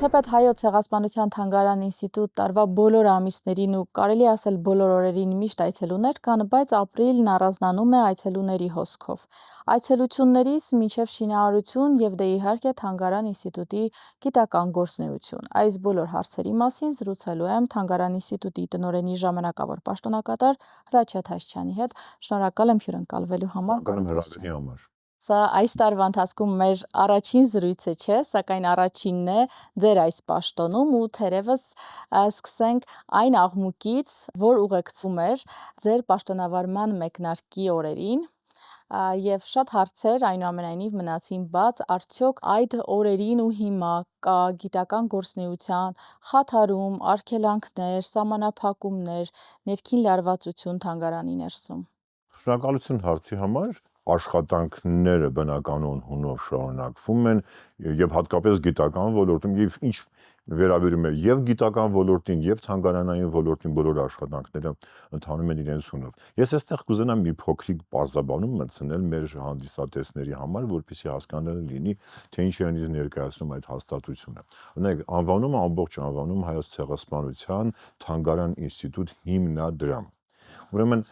Թեպետ Հայոց ցեղասպանության թանգարան ինստիտուտ տարվա բոլոր ամիսներին ու կարելի ասել բոլոր օրերին միշտ այցելուներ կան, բայց ապրիլն առանձնանում է այցելուների հոսքով։ Այցելություններից մինչև շինարարություն եւ դե իհարկե թանգարան ինստիտուտի գիտական գործունեություն։ Այս բոլոր հարցերի մասին զրուցելու եմ թանգարան ինստիտուտի տնօրենի ժամանակավոր պաշտոնակատար Հրաչյա Թաշչյանի հետ։ Շնորհակալ եմ հյուրընկալվելու համար։ Սա այս տարվա ընթացքում մեր առաջին զրույցը չէ, սակայն առաջինն է ձեր այս պաշտոնում ու թերևս սկսենք այն աղմուկից, որ ուղեկցում էր ձեր պաշտոնավարման մեկնարկի օրերին եւ շատ հարցեր այնուամենայնիվ մնացին բաց, արդյոք այդ օրերին ու հիմա կա գիտական գործունեության խաթարում, արգելանքներ, սահմանափակումներ, ներքին լարվածություն թանգարանի ներսում։ Շնորհակալություն հարցի համար։ Աշխատանքները բնականon հունով շարունակվում են եւ հատկապես գիտական ոլորտում եւ ինչ վերաբերում է եւ գիտական ոլորտին եւ թանգարանային ոլորտին բոլոր աշխատանքները ընթանում են իրենց հունով։ Ես այստեղ կուզենամ մի փոքրիկ բարձաբանում մտցնել մեր հանդիսատեսների համար, որպեսզի հասկանալի լինի, թե ինչ են ինձ ներկայացնում այդ հաստատությունը։ Ունենք անվանումը ամբողջ անվանում Հայոց ցեղասպանության թանգարան ինստիտուտ հիմնադրամ։ Ուրեմն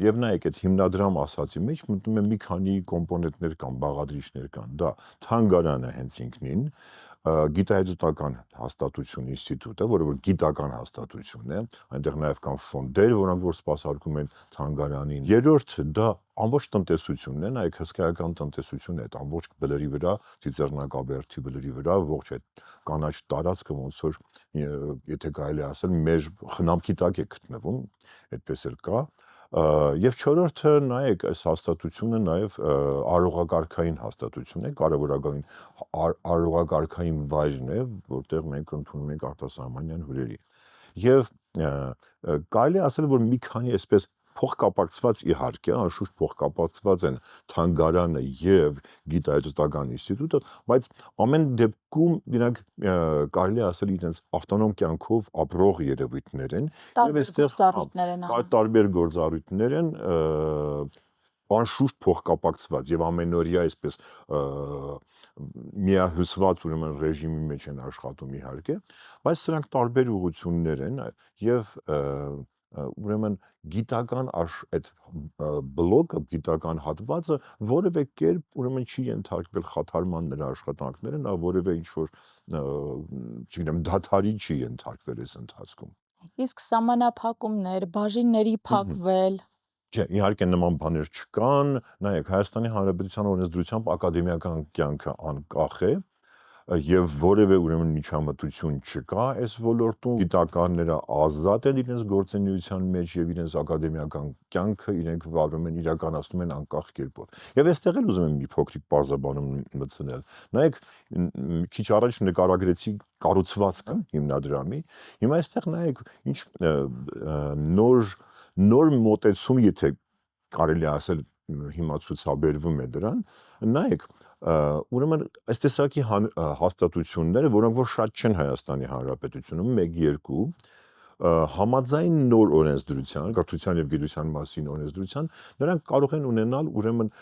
եւ նայեք այդ հիմնադրամ ասացի մեջ մտնում է մի քանի կոմպոնենտներ կան, բաղադրիչներ կան, դա թանգարանը հենց ինքնին, գիտահետազոտական հաստատություն ինստիտուտը, որը որ գիտական հաստատություն է, այնտեղ նաեւ կան ֆոնդեր, որոնք որ սպասարկում են թանգարանին։ Երրորդ դա ամբողջ տնտեսությունն է, նայեք հսկայական տնտեսություն է, այդ ամբողջ բլրի վրա, Ծիծեռնակաբերդի բլրի վրա, ողջ այդ կանաչ տարածքը ոնց որ եթե կարելի ասել մեր խնամքի տակ է գտնվում, այդպես էլ կա։ Եվ չորրորդը նայեք այս հաստատությունը նաև արողակարգային հաստատություն է, կարևորագույն արողակարգային վայրն է, որտեղ մենք ընդունում ենք արտասահմանյան հյուրերի։ Եվ կարելի ասել, որ մի քանի այսպես փոխկապակցված իհարկե, անշուշտ փոխկապակցված են թանգարանը եւ գիտահետազոտական ինստիտուտը, բայց ամեն դեպքում դրանք կարելի ասել իրենց ավտոնոմ կյանքով ապրող երևույթներ են եւ այստեղ տարբեր գործառույթներ են անշուշտ փոխկապակցված եւ ամենօրյա այսպես միահյուսված ուրեմն ռեժիմի մեջ են աշխատում իհարկե, բայց սրանք տարբեր ուղղություններ են եւ ուրեմն գիտական այդ բլոկը, գիտական հատվածը որևէ կերպ ուրեմն չի ենթարկվել խաթարման նրա աշխատանքները, նա որևէ ինչ-որ, չգիտեմ, դադարի չի ենթարկվել այս ընթացքում։ Իսկ սահմանափակումներ, բաժինների փակվել։ Չէ, իհարկե նման բաներ չկան, նայեք, Հայաստանի Հանրապետության օրենսդրությամբ ակադեմիական կյանքը անկախ է եւ որևէ ուրեմն միջամտություն չկա այս ոլորտում, գիտականները ազատ են իրենց գործունեության մեջ եւ իրենց ակադեմիական կյանքը իրենք վարում են, իրականացնում են անկախ կերպով։ Եվ այստեղ էլ ուզում եմ մի փոքրիկ բարձաբանում մտցնել։ Նայեք, քիչ առաջ նկարագրեցի կառուցվածքը հիմնադրամի, հիմա այստեղ նայեք, ինչ նոր մոտեցում, եթե կարելի ասել հիմա ցուցաբերվում է դրան, նայեք, ուրեմն այս տեսակի հաստատությունները, որոնք որ շատ չեն Հայաստանի Հանրապետությունում, 1-2, համաձայն նոր օրենսդրության, կրթության եւ գիտության մասին օրենսդրության, նրանք կարող են ունենալ ուրեմն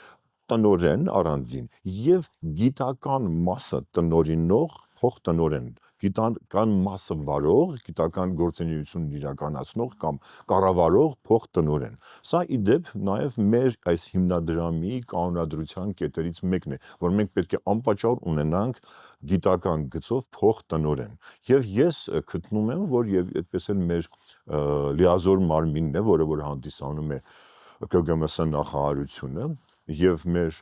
տնօրեն առանձին եւ գիտական մասը տնօրինող փոխտնօրեն, գիտական մասը վարող, գիտական գործունեություն իրականացնող կամ կառավարող փոխտնօրեն։ Սա ի դեպ նաև մեր այս հիմնադրամի կանոնադրության կետերից մեկն է, որ մենք պետք է անպատճառ ունենանք գիտական գծով փոխտնօրեն։ Եվ ես գտնում եմ, որ եւ այդպես էլ մեր լիազոր մարմինն է, որը որ հանդիսանում է ԿԳՄՍ նախարարությունը եւ մեր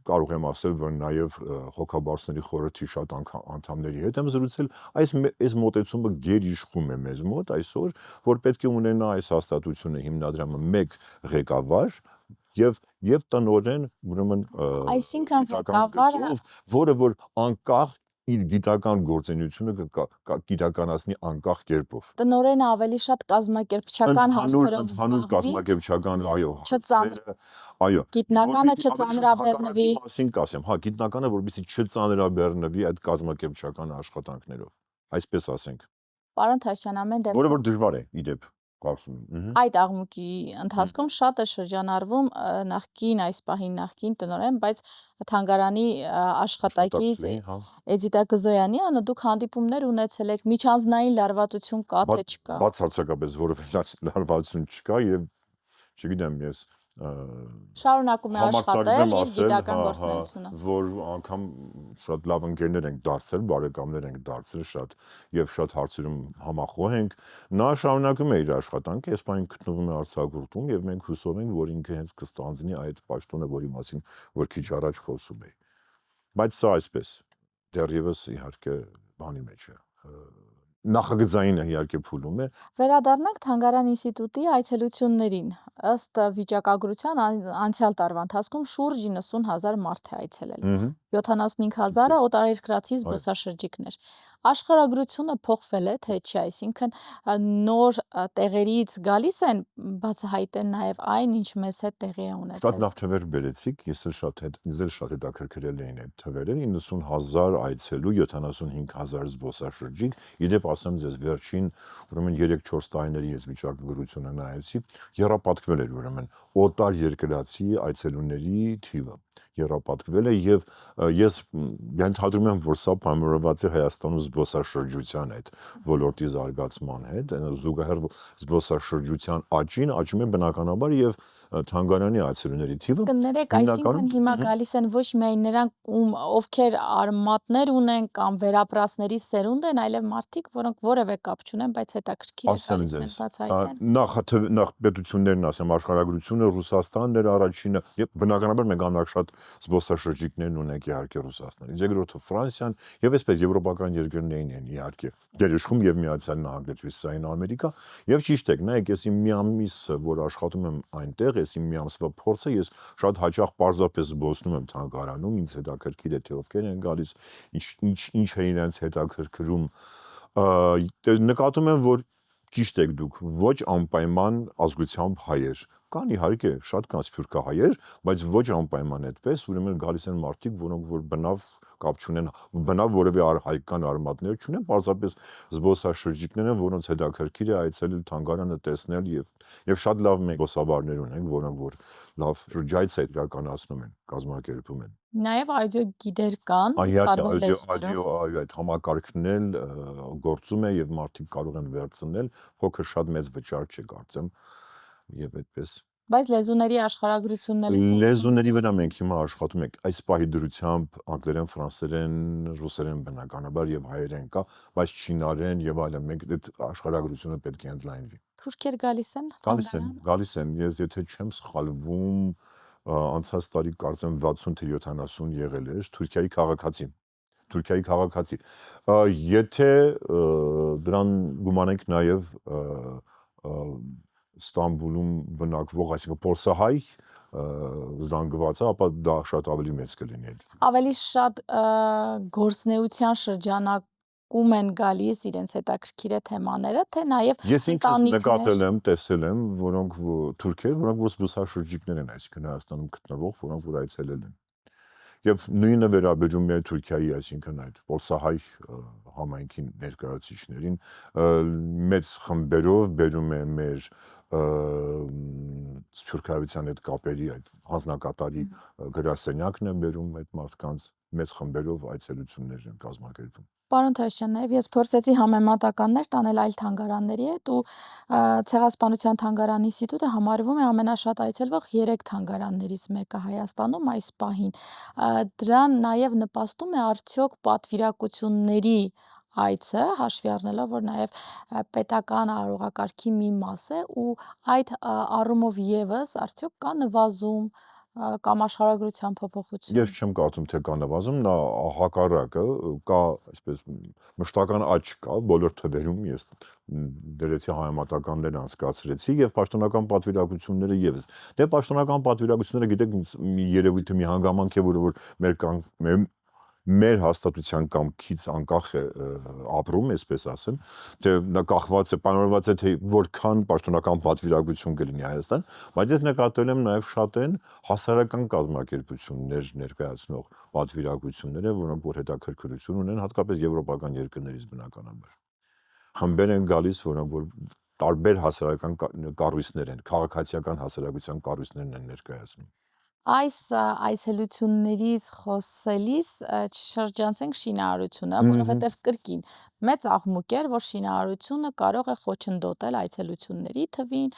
կարող եմ ասել, որ նաև հոգաբարձների խորհրդի շատ անդամների հետ եմ զրուցել, այս մոտեցումը գերիշխում է մեզ մոտ այսօր, որ պետք է ունենա այս հաստատությունը հիմնադրամը մեկ ղեկավար եւ տնօրեն, ուրեմն այսինքն ղեկավարը, որը որ անկախ իր գիտական գործունեությունը կիրականացնի անկախ կերպով։ Տնօրենը ավելի շատ կազմակերպչական հարցերով զբաղվի, կազմակերպչական, այո, գիտնականը չծանրաբեռնվի, մասին կասեմ, հա, գիտնականը որպեսզի չծանրաբեռնվի այդ կազմակերպչական աշխատանքներով, այսպես ասենք։ Պարոն Թաշյան, ամեն դեպքում որը որ դժվար է, ի դեպ, Կարծում եմ։ Այդ աղմուկի ընթացքում շատ է շրջանառվում նախկին այս պահին նախկին տնօրեն, բայց թանգարանի աշխատակից հա։ Էդիտա Գզոյանի անը դուք հանդիպումներ ունեցել եք, միջանձնային լարվածություն կա թե չկա։ Բացարձակապես որևէ լարվածություն չկա եւ չգիտեմ ես Շարունակում է աշխատել իր գիտական հա, գործունեությունը։ որ անգամ շատ լավ ընկերներ ենք դարձել, բարեկամներ ենք դարձել շատ եւ շատ հարցերում համախոհ ենք։ Նա շարունակում է իր աշխատանքը, այս բանը գտնվում է արձակուրդում եւ մենք հուսով ենք, որ ինքը հենց կստանձնի այդ պաշտոնը, որի մասին որ քիչ առաջ խոսում էի։ Բայց սա այսպես դեռևս իհարկե բանի մեջ է։ Նախագծային իհարկե փուլում է։ Վերադառնանք Թանգարան ինստիտուտի այցելություններին։ Ըստ վիճակագրության անցյալ տարվա ընթացքում շուրջ 90,000 մարդ է այցելել։ 75,000-ը օտարերկրացի զբոսաշրջիկներ։ Աշխարհագրությունը փոխվել է, թե չի, այսինքն նոր տեղերից գալիս են բացահայտեն նաև այն, ինչ մեզ հետ տեղի է ունեցել։ Շատ լավ թվեր բերեցիք, ես էլ շատ հետաքրքրել էին այդ թվերը, 90,000 այցելու, 75,000 զբոսաշրջիկ, իդեպ ասեմ ձեզ վերջին, ուրեմն 3-4 տարիների ես վիճակագրությունը նայեցի, եռապատկվել էր ուրեմն օտար երկրացի այցելուների թիվը, եռապատկվել է եւ ես ենթադրում եմ, որ սա բամորված է Հայաստանում զբոսաշրջության այդ ոլորտի զարգացման հետ, զուգահեռ զբոսաշրջության աճին աճում է բնականաբար եւ թանգարանի այցելուների թիվը։ Կներեք, այսինքն հիմա գալիս են ոչ միայն նրանք, ովքեր արմատներ ունեն կամ վերապրածների սերունդ են, այլև մարդիկ, որոնք որևէ կապ չունեն, բայց հետաքրքիր է գալիս են բացահայտեն։ Նախ պետություններն ասեմ, աշխարհագրությունը Ռուսաստանն էր առաջինը, եւ բնականաբար մենք անհագ շատ զբոսաշրջիկներն ունենք իհարկե Ռուսաստանից, երկրորդը Ֆրանսիան եւ այսպես եվրոպական երկրներն են իհարկե Դերիշխում եւ Միացյալ Նահանգներ, Հյուսիսային Ամերիկա եւ ճիշտ եք, նայեք, ես իմ մի ամիսը, որ աշխատում եմ այնտեղ, ես իմ մի ամսվա փորձը ես շատ հաճախ պարզապես զբոսնում եմ թանգարանում, ինձ հետաքրքիր է թե ովքեր են գալիս, ինչ է իրենց հետաքրքրում, նկատում եմ, որ ճիշտ եք դուք, ոչ անպայման ազգությամբ հայեր, կան իհարկե շատ կան սփյուռքահայեր, բայց ոչ անպայման այդպես, ուրեմն գալիս են մարդիկ, որոնք որ բնավ կապ չունեն, բնավ որևէ հայկական արմատներ չունեն, պարզապես զբոսաշրջիկներ են, որոնց հետաքրքիր է այցելել թանգարանը տեսնել եւ շատ լավ մենք զբոսավարներ ունենք, որոնք որ լավ շրջայց է իրականացնում են, կազմակերպում են։ Նաև աուդիո գիդեր կան, տարբեր լեզուներով։ Այդ համակարգն էլ գործում է եւ մարդիկ կարող են վերցնել, փոքր շատ մեծ վճար չէ կարծեմ եւ այդպես։ Բայց լեզուների աշխարհագրությունն էլ լեզուների վրա մենք հիմա աշխատում ենք այս պահի դրությամբ անգլերեն, ֆրանսերեն, ռուսերեն բնականաբար եւ հայերեն կա, բայց չինարեն եւ այլն մենք այդ աշխարհագրությունը պետք է ընդլայնվի։ Թուրքեր գալիս են։ Գալիս են, ես եթե չեմ սխալվում, անցած տարի կարծեմ 60 թե 70 եղել էր Թուրքիայի քաղաքացի։ Եթե դրան գումանենք նաև Ստամբուլում բնակվող, այսինքն պոլսահայ զանգվածը, ապա դա շատ ավելի մեծ կլինի։ Ավելի շատ գործնեության շրջանակում են գալիս իրենց հետաքրքիր է թեմաները, թե նաև ես ինքս նկատել եմ, տեսել եմ, որոնք թուրքեր, որոնք որ զբոսաշրջիկներ են, այսինքն Հայաստանում գտնվող, որոնք որ այցելել են։ Եվ նույնը վերաբերում է Թուրքիայի, այսինքն այդ պոլսահայ համայնքի ներկայացուցիչներին, մեծ խմբերով բերում է մեր սփյուռքահայության հետ կապերի այդ հանձնակատարի գրասենյակն է բերում այդ մարդկանց, մեծ խմբերով այցելություններ են կազմակերպում։ Պարոն Թաշյան, նաև ես փորձեցի համեմատականներ տանել այլ թանգարանների հետ ու Ցեղասպանության թանգարան ինստիտուտը համարվում է ամենաշատ այցելվող 3 թանգարաններից մեկը Հայաստանում այս պահին։ Դրան նաև նպաստում է արդյոք պատվիրակությունների այցը, հաշվի առնելով, որ նաև պետական արարողակարգի մի մաս է ու այդ առումով եւս արդյոք կա նվազում կամ աշխարհագրության փոփոխություն։ Ես չեմ կարծում, թե կա նվազում, նա հակառակը կա, այսպես մշտական աճ կա բոլոր թվերում, ես դրեցի համեմատականներ անցկացրեցի եւ պաշտոնական պատվիրակությունները եւս։ Դե պաշտոնական պատվիրակությունները գիտեք մի երևույթը մի հանգամանք է, որ մեր հաստատության կամքից անկախ է ապրում, այսպես ասեմ, թե նա կախված է, պայմանավորված է, թե որքան պաշտոնական պատվիրակություն կլինի Հայաստան, բայց ես նկատել եմ նաև շատ են հասարակական կազմակերպություններ ներկայացնող պատվիրակությունները, որոնք որ հետաքրքրություն ունեն հատկապես եվրոպական երկրներից բնականաբար։ Խմբեր են գալիս, որոնք որ տարբեր հասարակական կառույցներ են, քաղաքացիական հասարակության կառույցներն են ներկայացնում։ Այս այցելություններից խոսելիս չշրջանցենք շինարարությունը, որովհետև կրկին մեծ աղմուկ էր, որ շինարարությունը կարող է խոչընդոտել այցելությունների թվին,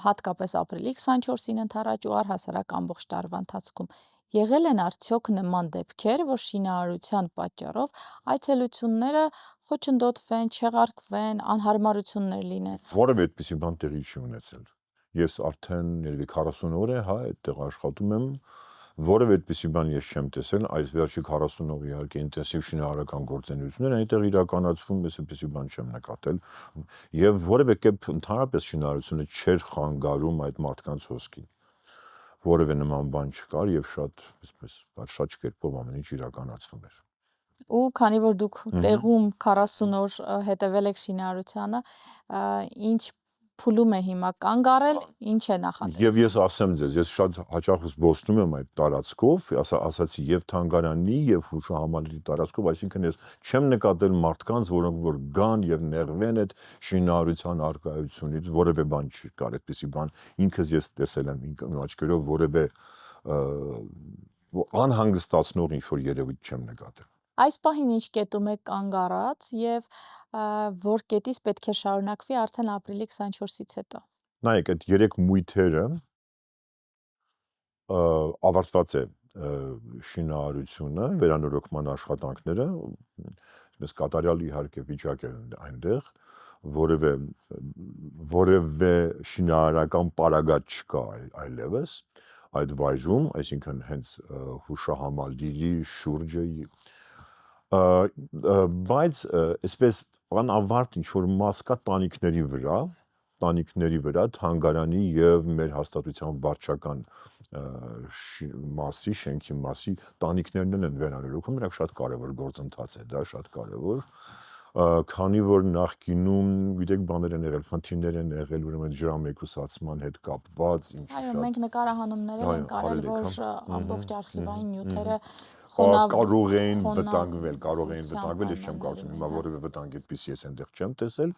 հատկապես ապրիլի 24-ին ընթառաջ ու առհասարակ ամբողջ տարվա ընթացքում։ Եղել են արդյոք նման դեպքեր, որ շինարարության պատճառով այցելությունները խոչընդոտվեն, չեղարկվեն, անհարմարություններ լինեն։ Որևէ այդպիսի բան տեղի չի ունեցել։ Ես արդեն երևի 40 օր է, հա, այդտեղ աշխատում եմ, որևէ այդպիսի բան ես չեմ տեսել, այս վերջի 40 օրը իհարկե ինտենսիվ շինարարական գործունեություններ այնտեղ իրականացվում, ես այդպիսի բան չեմ նկատել, եւ որևէ կերպ ընդհանրապես շինարարությունը չէր խանգարում այդ մարդկանց հոսքին։ Որևէ նման բան չկար եւ շատ, այսպես, շատ կերպով ամեն ինչ իրականացվում էր։ Ու քանի որ դուք տեղում 40 օր հետևել եք շինարարությանը, ինչ փուլում է հիմա կանգ առել, ինչ է նախատեսվում։ Եվ ես ասեմ ձեզ, ես շատ հաճախ զբոսնում եմ այդ տարածքով, ասացի եւ թանգարանի եւ հուշահամալիրի տարածքով, այսինքն ես չեմ նկատել մարդկանց, որոնք որ գան եւ նեղվեն այդ շինարարության արկայությունից, որևէ բան չի կար, այդպիսի բան ինքս ես տեսել եմ իմ աչքերով, որևէ անհանգստացնող ինչ որ երևույթ չեմ նկատել։ Այս պահին ինչ կետում է կանգ առած եւ որ կետից պետք է շարունակվի արդեն ապրիլի 24-ից հետո։ Նայեք, այդ 3 մույթերը ավարտված է շինարարությունը, վերանորոգման աշխատանքները, այսպես կատարյալ իհարկե վիճակ է այնտեղ, որևէ շինարարական պարագայծ չկա այլևս այդ վայրում, այսինքն հենց հուշահամալիրի շուրջը բայց այսպես անավարտ ինչ որ մաս կա տանիքների վրա թանգարանի եւ մեր հաստատության վարչական մասի, շենքի մասի տանիքներն են վերանորոգում, նրանք շատ կարևոր գործընթաց է դա, շատ կարևոր, քանի որ նախկինում, գիտեք, բաներ են եղել, խնդիրներ են եղել, ուրեմն ջրամեկուսացման հետ կապված, ինչ Այո, մենք նկարահանումներ ենք արել, որ ամբողջ արխիվային նյութերը կարող էին վտանգվել, ես չեմ կարծում, հիմա որևէ վտանգ այդպիսի ես այնտեղ չեմ տեսել։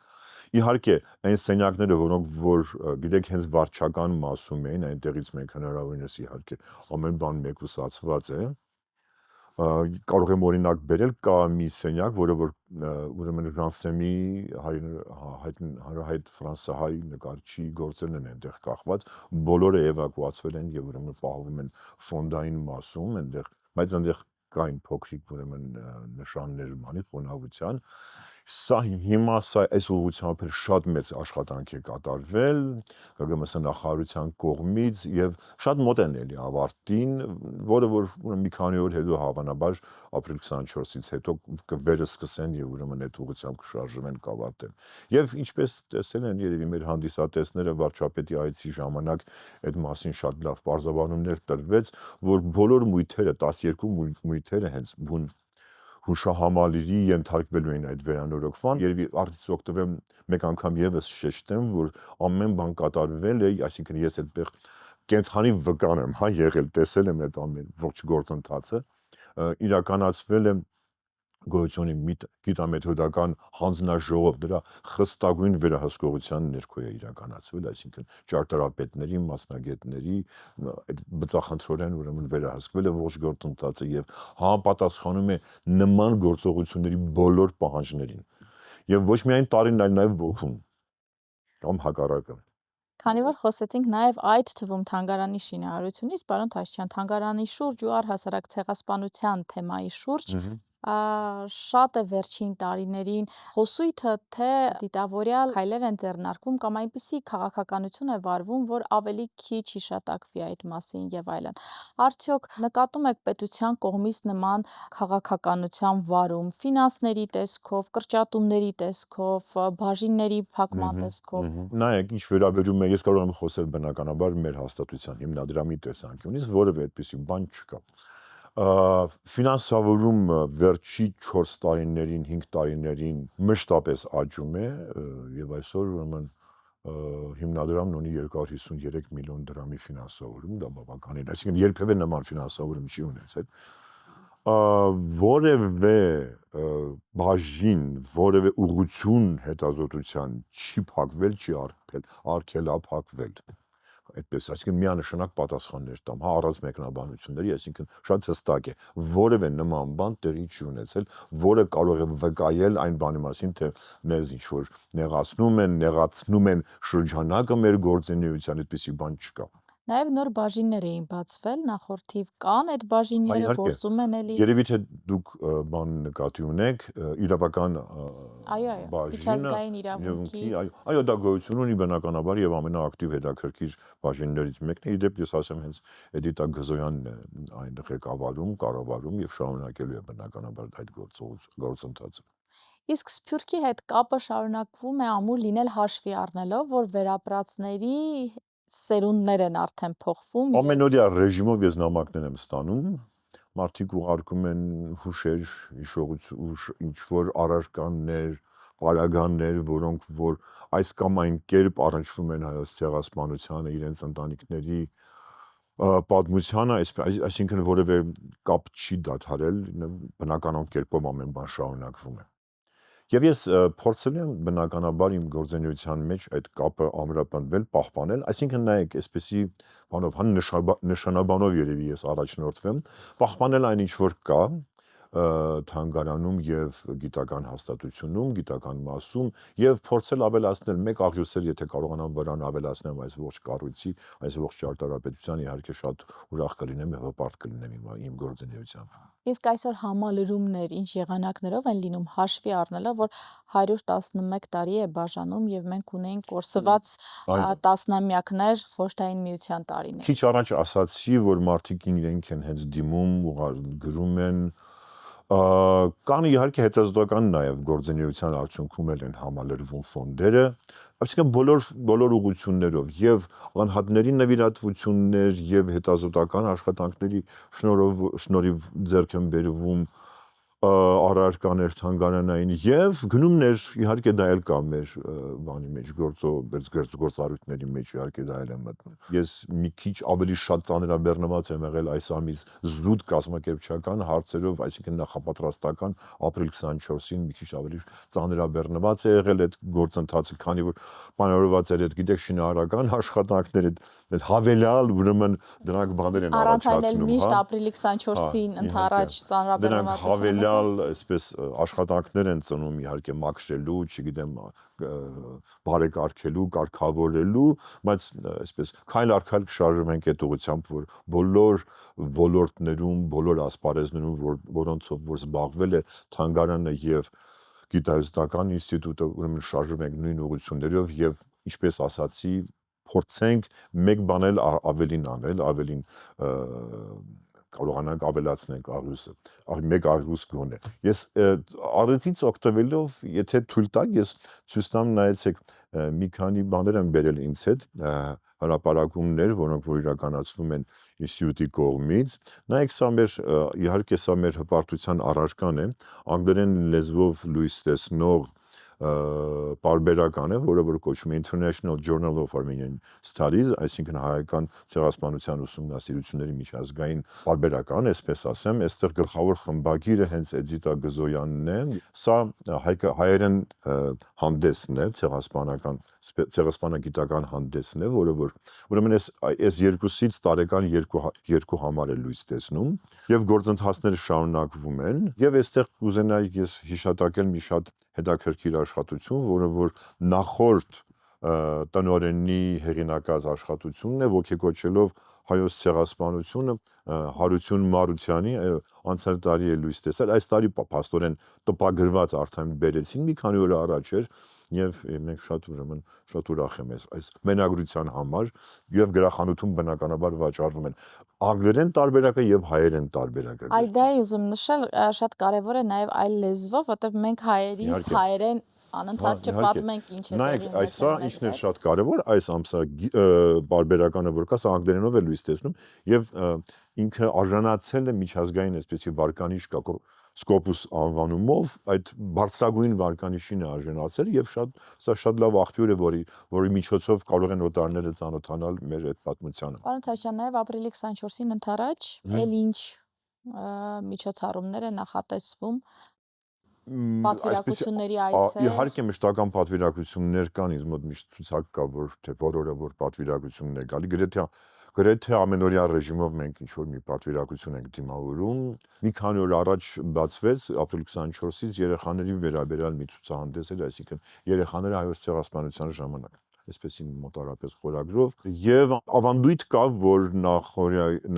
Իհարկե, այն սենյակները, որոնք որ գիտեք, հենց վարչական մասում էին, այնտեղից մենք հնարավորինս իհարկե ամեն բան մեկուսացված է։ Կարող եմ օրինակ բերել, կա մի սենյակ, որը որ ուրեմն Ռանսեմի հանրահայտ ֆրանսահայ նկարչի գործերն են այնտեղ կախված, բոլորը էվակուացվել են եւ ուրեմն պահվում են ֆոնդային մասում այնտեղ, բայց այնտեղ կային փոքրիկ ուրեմն նշաններ բանի խոնավության։ Սա հիմա այս ուղղությամբ շատ մեծ աշխատանք է կատարվել ԳԳՄՍ նախարարության կողմից եւ շատ մոտ են էլի ավարտին, որը որ մի քանի օր հետո հավանաբար ապրիլ 24-ից հետո կվերսկսեն եւ ուրեմն այդ ուղղությամբ կշարժվեն կավարտեն։ Եւ ինչպես տեսել են երևի մեր հանդիսատեսները վարչապետի այցի ժամանակ այդ մասին շատ լավ բարձրաբանումներ տրվեց, որ բոլոր մույթերը 12 մույթերը հենց բուն հուշահամալիրի ենթարկվելու են այդ վերանորոգման, երևի արդից օգտվեմ մեկ անգամ եւս շեշտեմ, որ ամեն բան կատարվել է, այսինքն ես այդտեղ կենթանի վկան եմ, հա, եղել, տեսել եմ այդ ամեն ողջ գործընթացը, իրականացվել է գոյությունի գիտամեթոդական հանձնաժողով դրա խստագույն վերահսկողության ներքո է իրականացվել, այսինքն ճարտարապետների, մասնագետների այդ բծախնդրորեն ուրեմն վերահսկվել է ողջ գործընթացը եւ համապատասխանում է նման գործողությունների բոլոր պահանջներին եւ ոչ միայն տարին, այլ նաեւ ոգուն կամ հակառակը։ Քանի որ խոսեցինք նաև այդ թվում թանգարանի շինարարությունից, պարոն Թաշչյան, թանգարանի շուրջ ու առհասարակ ցեղասպանության թեմայի շուրջ շատ է վերջին տարիներին խոսույթը, թե դիտավորյալ քայլեր են ձեռնարկվում կամ այնպիսի քաղաքականություն է վարվում, որ ավելի քիչ հիշատակվի այդ մասին եւ այլն։ Արդյոք նկատում եք պետության կողմից նման քաղաքականության վարում, ֆինանսների տեսքով, կրճատումների տեսքով, բաժինների փակման տեսքով։ Նայեք, ինչ վերաբերում է, ես կարող եմ խոսել բնականաբար մեր հաստատության հիմնադրամի տեսանկյունից, որևէ այդպիսի բան չկա։ Ֆինանսավորումը վերջի 4 տարիներին, 5 տարիներին մշտապես աճում է եւ այսօր ուրեմն հիմնադրամն ունի 253 միլիոն դրամի ֆինանսավորում, դա բավականին, այսինքն երբևէ նման ֆինանսավորում չի ունեցել։ որևէ բաժին, որևէ ուղղություն հետազոտության չի փակվել, չի արգելափակվել։ Այդպես, այսինքն միանշանակ պատասխաններ տամ, հա, առանց մեկնաբանությունների, այսինքն շատ հստակ է, որևէ նման բան տեղի չի ունեցել, որը կարող է վկայել այն բանի մասին, թե մեզ ինչ որ նեղացնում են շրջանակը մեր գործունեության, այդպիսի բան չկա։ Նաև նոր բաժիններ էին բացվել, նախորդիվ կան այդ բաժինները, Իհարկե, գործում են էլի։ երևի թե դուք բան նկատի ունեք, իրավական Այո, միջազգային իրավունքի, այո, դա գոյություն ունի բնականաբար եւ ամենաակտիվ հետաքրքիր բաժիններից մեկն է, իդեպ ես ասեմ հենց Էդիտա Գզոյանն է այն ղեկավարում, կառավարում եւ շարունակելու է բնականաբար այդ գործընթացը։ Իսկ Սփյուռքի հետ կապը շարունակվում է ամուր լինել հաշվի առնելով, որ վերապրածների սերունդներ են արդեն փոխվում։ Ամենօրյա ռեժիմով ես նամակներ եմ ստանում, մարդիկ ուղարկում են հուշեր, ինչ որ առարկաներ, պարագաներ, որոնք որ այս կամ այն կերպ առնչվում են հայոց ցեղասպանությանը, իրենց ընտանիքների պատմությանը, այսինքն որևէ կապ չի դադարել, բնականon կերպով ամեն բան շարունակվում է։ Եվ ես փորձել եմ բնականաբար իմ գործունեության մեջ այդ կապը ամրապնդել, պահպանել, այսինքն նայեք, այսպեսի բանով, նշանաբանով երևի ես առաջնորդվեմ, պահպանել այն ինչ որ կա թանգարանում եւ գիտական հաստատությունում, գիտական մասում եւ փորձել ավելացնել մեկ աղյուսել, եթե կարողանամ վրան ավելացնեմ այս ողջ կառույցի, այս ողջ ճարտարապետության, իհարկե շատ ուրախ կլինեմ եւ հպարտ կլինեմ իմ գործունեությամբ։ Իսկ այսօր համալրումներ ինչ եղանակներով են լինում հաշվի առնելով, որ 111 տարի է բաժանում եւ մենք ունենք կորսված տասնամյակներ Խորհրդային Միության տարիներ։ Քիչ առաջ ասացի, որ մարդիկ իրենք են հենց դիմում, գրում են, կան իհարկե հետազոտական նաև գործունեության արդյունքում են համալրվում ֆոնդերը, այսինքն բոլոր ուղղություններով եւ անհատների նվիրատվություններ եւ հետազոտական աշխատանքների շնորհիվ ձեռք են բերվում առարկաներ թանգարանային եւ գնումներ, իհարկե դա էլ կա մեր բանի մեջ գործառույթների մեջ, իհարկե դա էլ է մտնում։ Ես մի քիչ ավելի շատ ծանրաբեռնված եմ եղել այս ամիս զուտ կազմակերպչական հարցերով, այսինքն նախապատրաստական ապրիլ 24-ին մի քիչ ավելի ծանրաբեռնված է եղել այդ գործընթացը, քանի որ պայմանավորված էր այդ գիտեք շինարարական աշխատանքները, այդ հավելյալ ուրեմն դրանք բաներ են առաջացնում, միշտ ապրիլի 24-ին ընդառաջ ծանրաբեռնվածություն այսպես աշխատանքներ են ծնում իհարկե մաքրելու, չգիտեմ, բարեկարգելու, կարգավորելու, բայց այսպես քայլ առ քայլ կշարժվենք այդ ուղղությամբ, որ բոլոր ոլորտներում, բոլոր ասպարեզներում, որոնցով որ զբաղվել է թանգարանը եւ գիտահետազոտական ինստիտուտը, ուրեմն շարժվում ենք նույն ուղղություններով եւ ինչպես ասացի, փորձենք մեկ բան էլ ավելին անել, ավելին կարողանանք ավելացնենք աղյուսը, մեկ աղյուս գոնե։ Ես առիթից օգտվելով, եթե թույլ տաք, ես ցույց տամ, նայեցեք, մի քանի բաներ եմ բերել ինձ հետ, հրապարակումներ, որոնք որ իրականացվում են ինստիտուտի կողմից։ Նայեք, սա մեր իհարկե սա մեր հպարտության առարկան է, անգլերեն լեզվով լույս տեսնող պարբերական է, որը որ կոչվում է International Journal of Armenian Studies, այսինքն հայկական ցեղասպանության ուսումնասիրությունների միջազգային պարբերական, այսպես ասեմ, այստեղ գլխավոր խմբագիրը հենց Էդիտա Գզոյանն է։ Սա հայերեն հանդեսն է, ցեղասպանագիտական հանդեսն է, որը որ ուրեմն այս երկուսից տարեկան երկու համար է լույս տեսնում եւ գործընթացները շարունակվում են եւ այստեղ կուզենայի ես հիշատակել մի շատ հետաքրքիր աշխատություն, որը որ նախորդ տնօրենի հեղինակած աշխատությունն է, ոգեկոչելով հայոց ցեղասպանությունը Հարություն Մարությանի անցյալ տարի է լույս տեսել, այս տարի փաստորեն տպագրված արդեն բերեցին մի քանի օր առաջ էր եւ մենք շատ ուրախ եմ այս մենագրության համար եւ գրախանութում բնականաբար վաճառվում են անգլերեն տարբերակը եւ հայերեն տարբերակը։ Այ դա է ուզում նշել, շատ կարեւոր է նաեւ այլ լեզվով, որտեղ մենք հայերից հայերեն անընդհատ չպատմենք ինչ է տեղի ունեցել։ Այս սա ինչն է շատ կարեւոր, այս ամսա բարբերականը որ կա, սա անգլերենով է լույս տեսնում եւ ինքը արժանացել է միջազգային այսպեսի վարկանիշ կա Scopus անվանումով, այդ բարձրագույն վարկանիշին է արժանացել եւ սա շատ լավ աղբյուր է, որի միջոցով կարող են օտարները ծանոթանալ մեր այդ պատմությանը։ Պարոն Թաշյան, նաեւ ապրիլի 24-ին ընդառաջ էլ ինչ միջոցառումներ է նախատեսվում, Այսպես պատվիրակությունների այցեր։ իհարկե մշտական պատվիրակություններ կան, ինձ մոտ միշտ ցուցակ կա, որ թե բոլորը որ պատվիրակությունն է գալի, գրեթե ամենօրյա ռեժիմով մենք ինչ որ մի պատվիրակություն ենք դիմավորում։ Մի քանի օր առաջ բացվեց ապրիլ 24-ից երեխաների վերաբերյալ մի ցուցահանդես էր, այսինքն երեխաները հայոց ցեղասպանության ժամանակ, այսպես մոտարապես խորագրով, եւ ավանդույթ կա, որ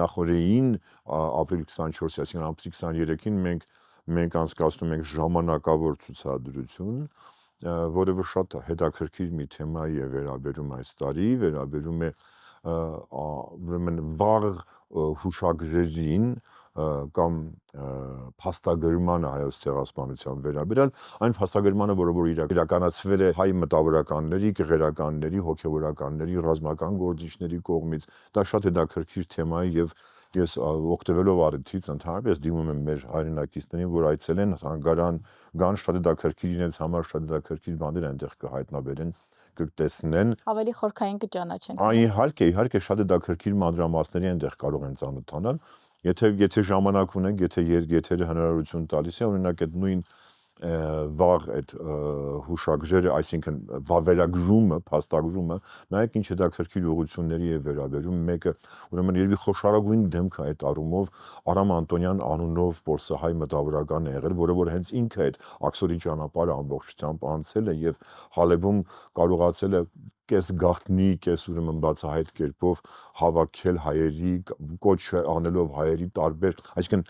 նախորդին ապրիլ 24-ի, այսինքն ապրիլի 23-ին մենք անցկացնում ենք ժամանակավոր ցուցադրություն, որը որ շատ հետաքրքիր մի թեմայի է վերաբերում այս տարի, վերաբերում է ուրեմն վաղ հուշագրերին կամ փաստագրմանը հայոց ցեղասպանության վերաբերյալ, այն փաստագրմանը, որը իրականացվել է հայ մտավորականների, գեղերականների, հոգևորականների, ռազմական գործիչների կողմից, դա շատ հետաքրքիր թեմա է եւ ես օգտվելով առիթից ընդհանրապես դիմում եմ մեր հայրենակիցներին, որ այցելեն թանգարան, գան, շատ հետաքրքիր իրենց համար շատ հետաքրքիր բաներ այնտեղ կհայտնաբերեն, կտեսնեն, Ավելի խորքային կճանաչեն։ Իհարկե շատ հետաքրքիր մանրամասների այնտեղ կարող են ծանոթանալ, եթե ժամանակ ունենք, եթե եթերը հնարավորություն տալիս է, օրինակ այդ նույն վաղ այդ հուշագրերը, այսինքն վավերագրումը, փաստագրումը, նայեք ինչ հետաքրքիր ուղղությունների է վերաբերում, մեկը ուրեմն երևի խոշորագույն դեմք է այդ առումով Արամ Անտոնյան անունով պոլսահայ մտավորական է եղել, որը որ հենց ինքը այդ աքսորի ճանապարհը ամբողջությամբ անցել է եւ Հալեբում կարողացել է կես գաղտնի, կես ուրեմն բացահայտ կերպով հավաքել հայերի, կոչ անելով հայերի տարբեր, այսինքն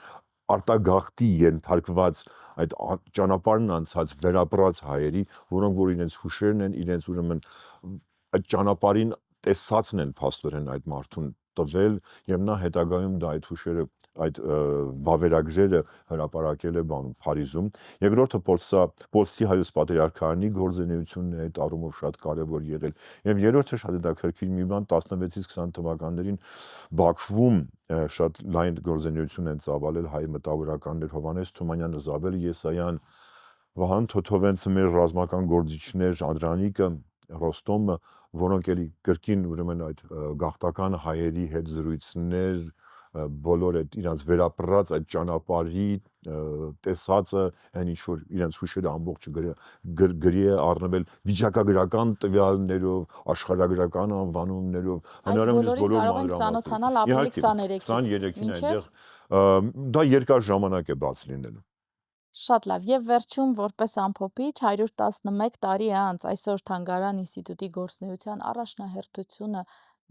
արտագաղթի ենթարկված այդ ճանապարհն անցած վերապրած հայերի, որոնք որ իրենց հուշերն են, իրենց ուրեմն այդ ճանապարհին տեսածն են փաստորեն այդ մարդուն տվել եւ նա հետագայում դա այդ հուշերը, այդ վավերագրերը հրապարակել է Փարիզում։ Երկրորդը Պոլսի հայոց պատրիարքարանի գործունեությունն է այդ առումով շատ կարևոր եղել։ Եվ երրորդը շատ հետաքրքիր մի բան 16-ից 20 թվականներին Բաքվում շատ լայն գործունեություն են ծավալել հայ մտավորականներ Հովհաննես Թումանյանը, Զաբել Եսայան, Վահան Թոթովենցը, մեր ռազմական գործիչներ, Անդրանիկը, Ռոստոմը, որոնք էլի կրկին ուրեմն այդ գաղթական հայերի հետ զրույցներ, բոլոր այդ իրանց վերապրած այդ ճանապարհի տեսածը, այն ինչ որ իրենց հուշերը ամբողջը գրի է առնվել վիճակագրական տվյալներով, աշխարհագրական անվանումներով, հնարավորինս բոլոր մանրամասներով։ Ապրիլի 23-ին այնտեղ դա երկար ժամանակ է բաց լինելու։ Շատ լավ, եւ վերջում որպես ամփոփիչ 111 տարի անց այսօր Թանգարան ինստիտուտի գործունեության առաջնահերթությունը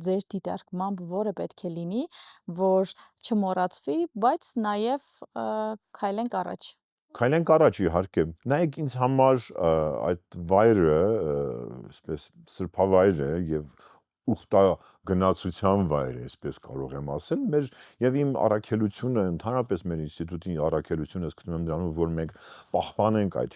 ձեր դիտարկմամբ որը պետք է լինի, որ չմոռացվի, բայց նաեւ քայլենք առաջ։ Քայլենք առաջ իհարկե։ Նայեք ինձ համար այդ վայրը, այսպես սրբավայր է եւ ուխտագնացության վայր է, այսպես կարող եմ ասել, մեր եւ իմ առաքելությունը, ընդհանրապես մեր ինստիտուտի առաքելությունը սկսում եմ դրանով, որ մենք պահպանենք այդ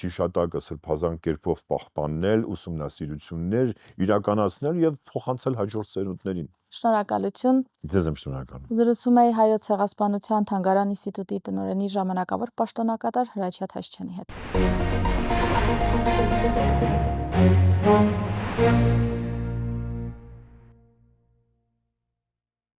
հիշատակը սրբազան կերպով պահպանել, ուսումնասիրություններ իրականացնել եւ փոխանցել հաջորդ սերունդներին։ Շնորհակալություն։ Ձեզ եմ շնորհակալ։ Զրուցում էի Հայոց ցեղասպանության Թանգարան ինստիտուտի տնօրենի ժամանակավոր պաշտոնակատար Հրաչյա Թաշչյանի հետ։